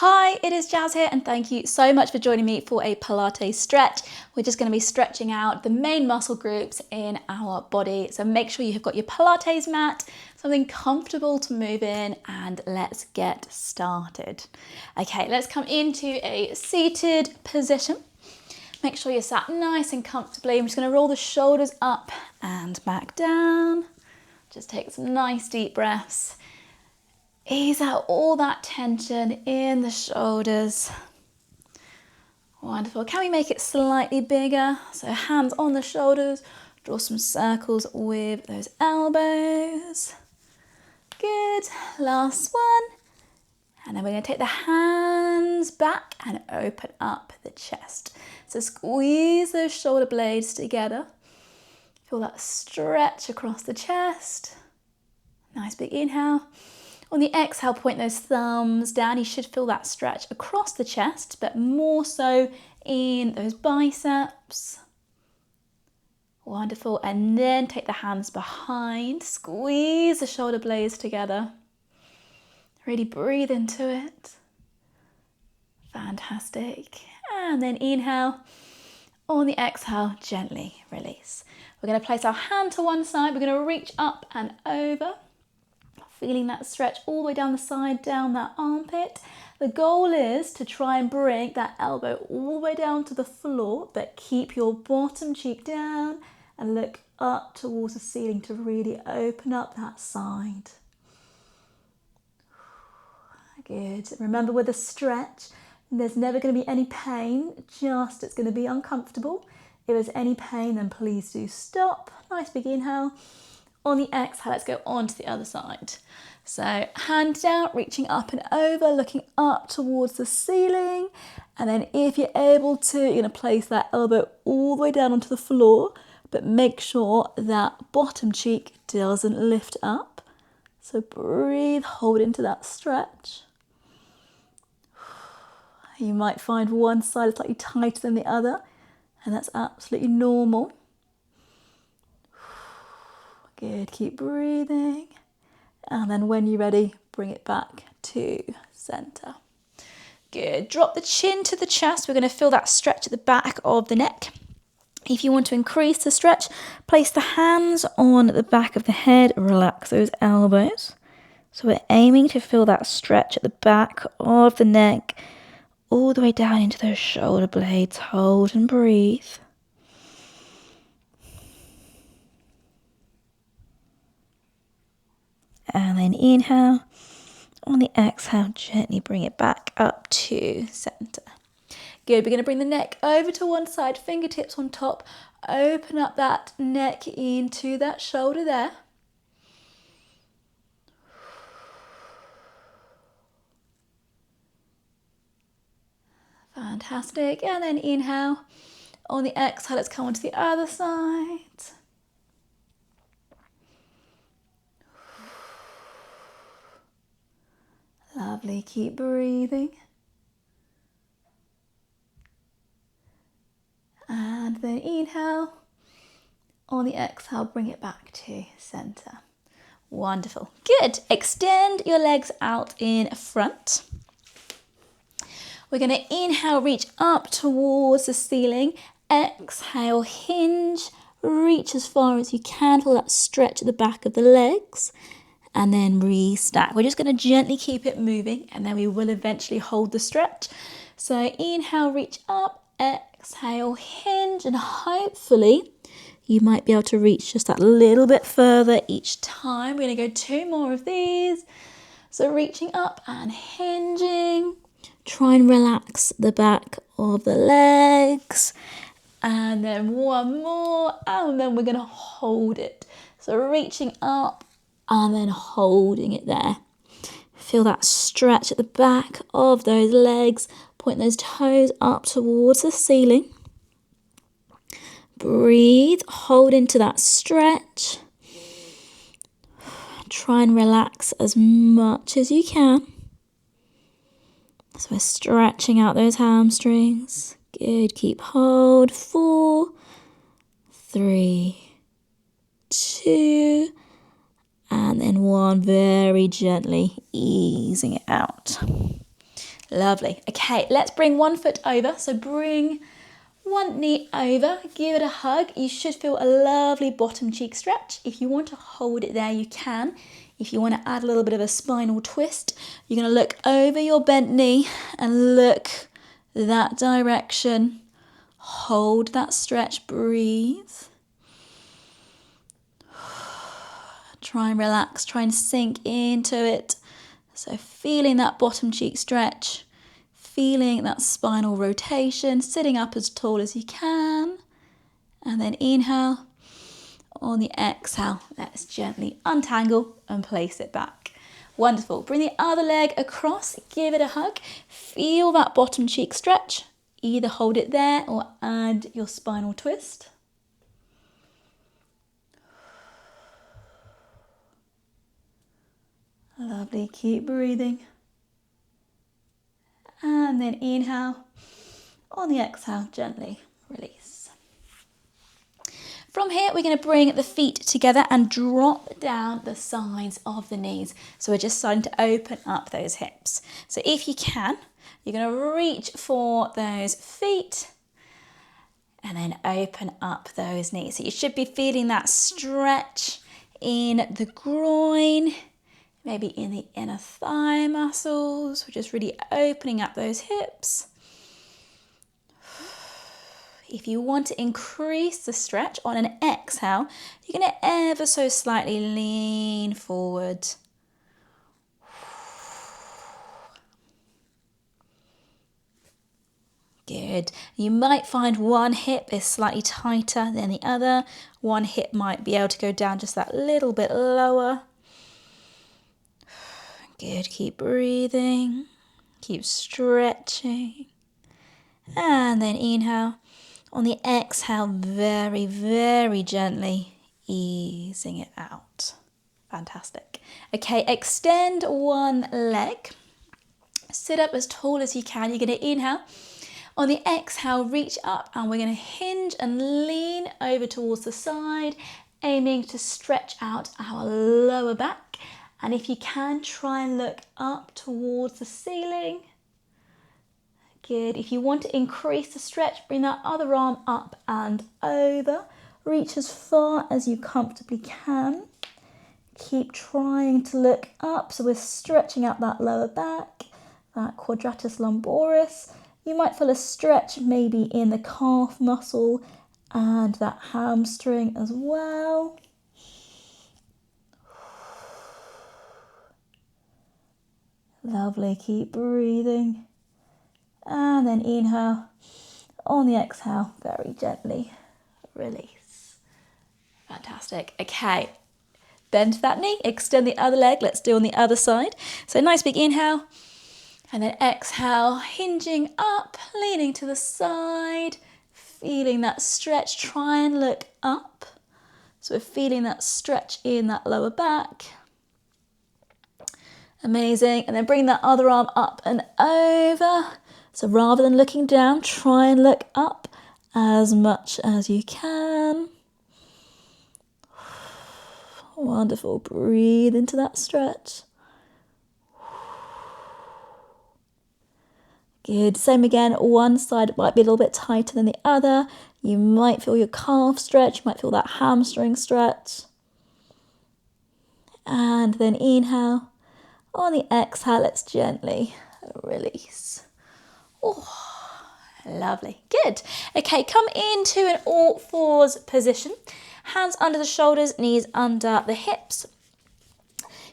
Hi, it is Jazz here and thank you so much for joining me for a Pilates stretch. We're just going to be stretching out the main muscle groups in our body. So make sure you have got your Pilates mat, something comfortable to move in, and let's get started. Okay, let's come into a seated position. Make sure you're sat nice and comfortably. I'm just going to roll the shoulders up and back down. Just take some nice deep breaths. Ease out all that tension in the shoulders. Wonderful. Can we make it slightly bigger? So hands on the shoulders, draw some circles with those elbows. Good. Last one. And then we're going to take the hands back and open up the chest. So squeeze those shoulder blades together. Feel that stretch across the chest. Nice big inhale. On the exhale, point those thumbs down. You should feel that stretch across the chest, but more so in those biceps. Wonderful. And then take the hands behind. Squeeze the shoulder blades together. Really breathe into it. Fantastic. And then inhale. On the exhale, gently release. We're going to place our hand to one side. We're going to reach up and over. Feeling that stretch all the way down the side, down that armpit. The goal is to try and bring that elbow all the way down to the floor, but keep your bottom cheek down and look up towards the ceiling to really open up that side. Good. Remember, with a stretch, there's never going to be any pain, just it's going to be uncomfortable. If there's any pain, then please do stop. Nice big inhale. On the exhale, let's go on to the other side. So hand down, reaching up and over, looking up towards the ceiling. And then if you're able to, you're going to place that elbow all the way down onto the floor, but make sure that bottom cheek doesn't lift up. So breathe, hold into that stretch. You might find one side is slightly tighter than the other, and that's absolutely normal. Good, keep breathing. And then when you're ready, bring it back to center. Good, drop the chin to the chest. We're going to feel that stretch at the back of the neck. If you want to increase the stretch, place the hands on the back of the head, relax those elbows. So we're aiming to feel that stretch at the back of the neck, all the way down into those shoulder blades. Hold and breathe. And then inhale. On the exhale, gently bring it back up to center. Good. We're going to bring the neck over to one side, fingertips on top. Open up that neck into that shoulder there. Fantastic. And then inhale. On the exhale, let's come onto the other side. Lovely, keep breathing. And then inhale. On the exhale, bring it back to center. Wonderful. Good. Extend your legs out in front. We're going to inhale, reach up towards the ceiling. Exhale, hinge, reach as far as you can. Feel that stretch at the back of the legs. And then restack. We're just going to gently keep it moving, and then we will eventually hold the stretch. So inhale, reach up, exhale, hinge, and hopefully you might be able to reach just that little bit further each time. We're going to go 2 more of these. So reaching up and hinging. Try and relax the back of the legs. And then 1 more, and then we're going to hold it. So reaching up, and then holding it there. Feel that stretch at the back of those legs. Point those toes up towards the ceiling. Breathe, hold into that stretch. Try and relax as much as you can. So we're stretching out those hamstrings. Good, keep hold. 4, 3, 2, and then 1, very gently easing it out. Lovely. Okay, let's bring one foot over. So bring one knee over, give it a hug. You should feel a lovely bottom cheek stretch. If you want to hold it there, you can. If you want to add a little bit of a spinal twist, you're going to look over your bent knee and look that direction. Hold that stretch, breathe. Try and relax, try and sink into it. So feeling that bottom cheek stretch, feeling that spinal rotation, sitting up as tall as you can. And then inhale. On the exhale, let's gently untangle and place it back. Wonderful. Bring the other leg across, give it a hug. Feel that bottom cheek stretch. Either hold it there or add your spinal twist. Lovely, keep breathing. And then inhale. On the exhale, gently release. From here, we're going to bring the feet together and drop down the sides of the knees. So we're just starting to open up those hips. So if you can, you're going to reach for those feet and then open up those knees. So you should be feeling that stretch in the groin, maybe in the inner thigh muscles. We're just really opening up those hips. If you want to increase the stretch on an exhale, you're going to ever so slightly lean forward. Good. You might find one hip is slightly tighter than the other. One hip might be able to go down just that little bit lower. Good. Keep breathing. Keep stretching. And then inhale. On the exhale, very, very gently easing it out. Fantastic. Okay, extend one leg. Sit up as tall as you can. You're going to inhale. On the exhale, reach up and we're going to hinge and lean over towards the side, aiming to stretch out our lower back. And if you can, try and look up towards the ceiling. Good. If you want to increase the stretch, bring that other arm up and over. Reach as far as you comfortably can. Keep trying to look up. So we're stretching out that lower back, that quadratus lumboris. You might feel a stretch maybe in the calf muscle and that hamstring as well. Lovely. Keep breathing. And then inhale. On the exhale, very gently release. Fantastic. Okay, bend that knee, extend the other leg. Let's do on the other side. So nice big inhale. And then exhale, hinging up, leaning to the side, feeling that stretch. Try and look up. So we're feeling that stretch in that lower back. Amazing. And then bring that other arm up and over. So rather than looking down, try and look up as much as you can. Wonderful. Breathe into that stretch. Good. Same again. One side might be a little bit tighter than the other. You might feel your calf stretch. You might feel that hamstring stretch. And then inhale. On the exhale, let's gently release. Oh, lovely. Good. Okay, come into an all fours position. Hands under the shoulders, knees under the hips.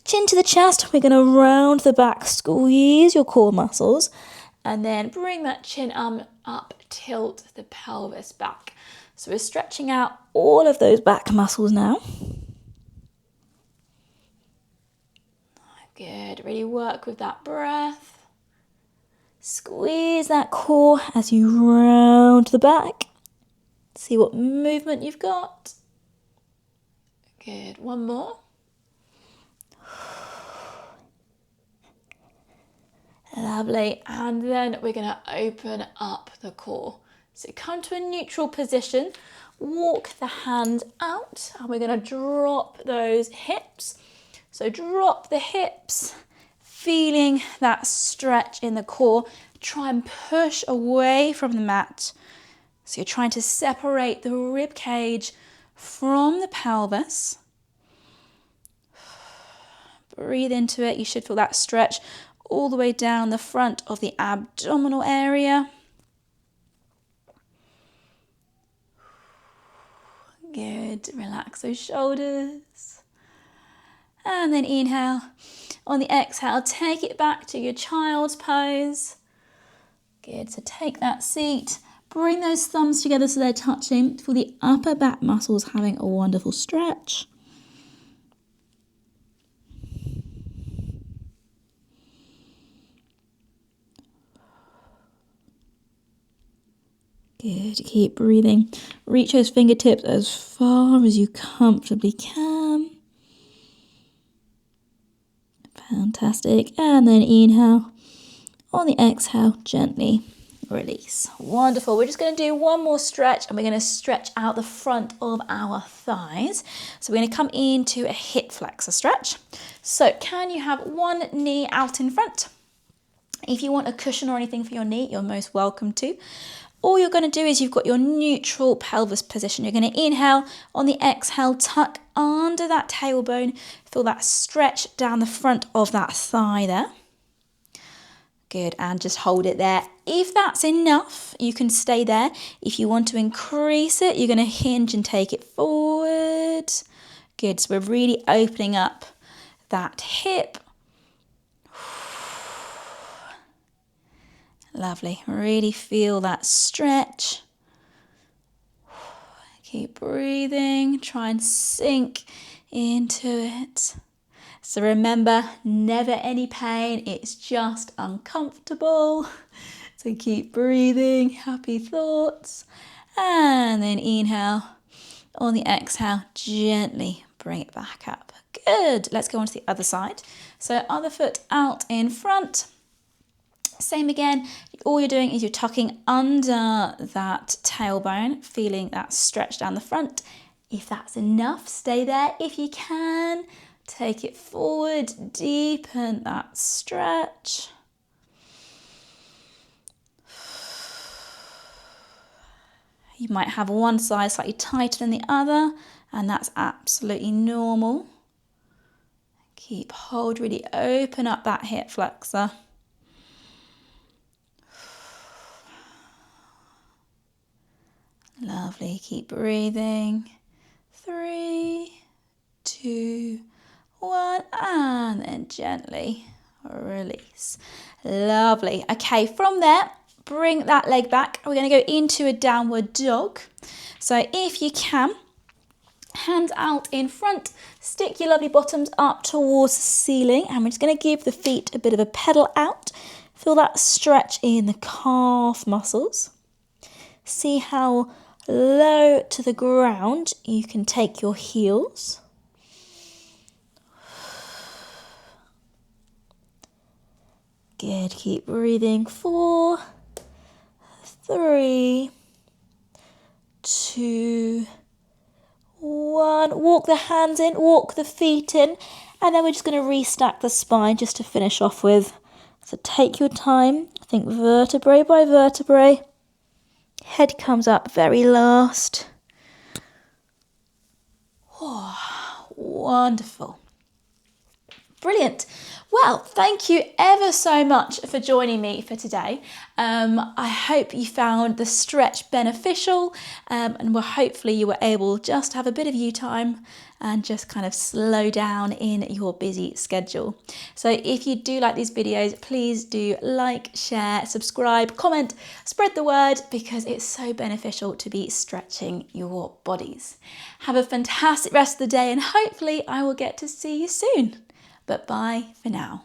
Chin to the chest. We're going to round the back, squeeze your core muscles, and then bring that chin arm up, tilt the pelvis back. So we're stretching out all of those back muscles now. Good. Really work with that breath. Squeeze that core as you round the back. See what movement you've got. Good. One more. Lovely. And then we're going to open up the core. So come to a neutral position. Walk the hands out and we're going to drop those hips. So drop the hips. feeling that stretch in the core. Try and push away from the mat. So you're trying to separate the rib cage from the pelvis. Breathe into it. You should feel that stretch all the way down the front of the abdominal area. Good. Relax those shoulders. And then inhale. On the exhale, take it back to your child's pose. Good. So take that seat. Bring those thumbs together so they're touching. Feel the upper back muscles having a wonderful stretch. Good, keep breathing. Reach those fingertips as far as you comfortably can. Fantastic. And then inhale. On the exhale, gently release. Wonderful. We're just going to do one more stretch and we're going to stretch out the front of our thighs. So we're going to come into a hip flexor stretch. So can you have one knee out in front? If you want a cushion or anything for your knee, you're most welcome to. All you're going to do is you've got your neutral pelvis position. You're going to inhale. On the exhale, tuck under that tailbone. Feel that stretch down the front of that thigh there. Good, and just hold it there. If that's enough, you can stay there. If you want to increase it, you're going to hinge and take it forward. Good, so we're really opening up that hip. Lovely, really feel that stretch. Keep breathing, try and sink into it. So remember, never any pain, it's just uncomfortable. So keep breathing, happy thoughts. And then inhale. On the exhale, gently bring it back up. Good, let's go on to the other side. So other foot out in front. Same again, all you're doing is you're tucking under that tailbone, feeling that stretch down the front. If that's enough, stay there. If you can, take it forward, deepen that stretch. You might have one side slightly tighter than the other, and that's absolutely normal. Hold, really open up that hip flexor. Lovely, keep breathing. 3, 2, 1, and then gently release. Lovely. Okay, from there, bring that leg back. We're going to go into a downward dog. So if you can, hands out in front, stick your lovely bottoms up towards the ceiling, and we're just going to give the feet a bit of a pedal out. Feel that stretch in the calf muscles. See how low to the ground you can take your heels. Good, keep breathing. 4, 3, 2, 1. Walk the hands in, walk the feet in, and then we're just going to restack the spine just to finish off with. So take your time, think vertebrae by vertebrae. Head comes up very last. Oh, wonderful. Brilliant. Well, thank you ever so much for joining me for today. I hope you found the stretch beneficial, and hopefully you were able just to have a bit of you time and just kind of slow down in your busy schedule. So if you do like these videos, please do like, share, subscribe, comment, spread the word, because it's so beneficial to be stretching your bodies. Have a fantastic rest of the day, and hopefully I will get to see you soon. But bye for now.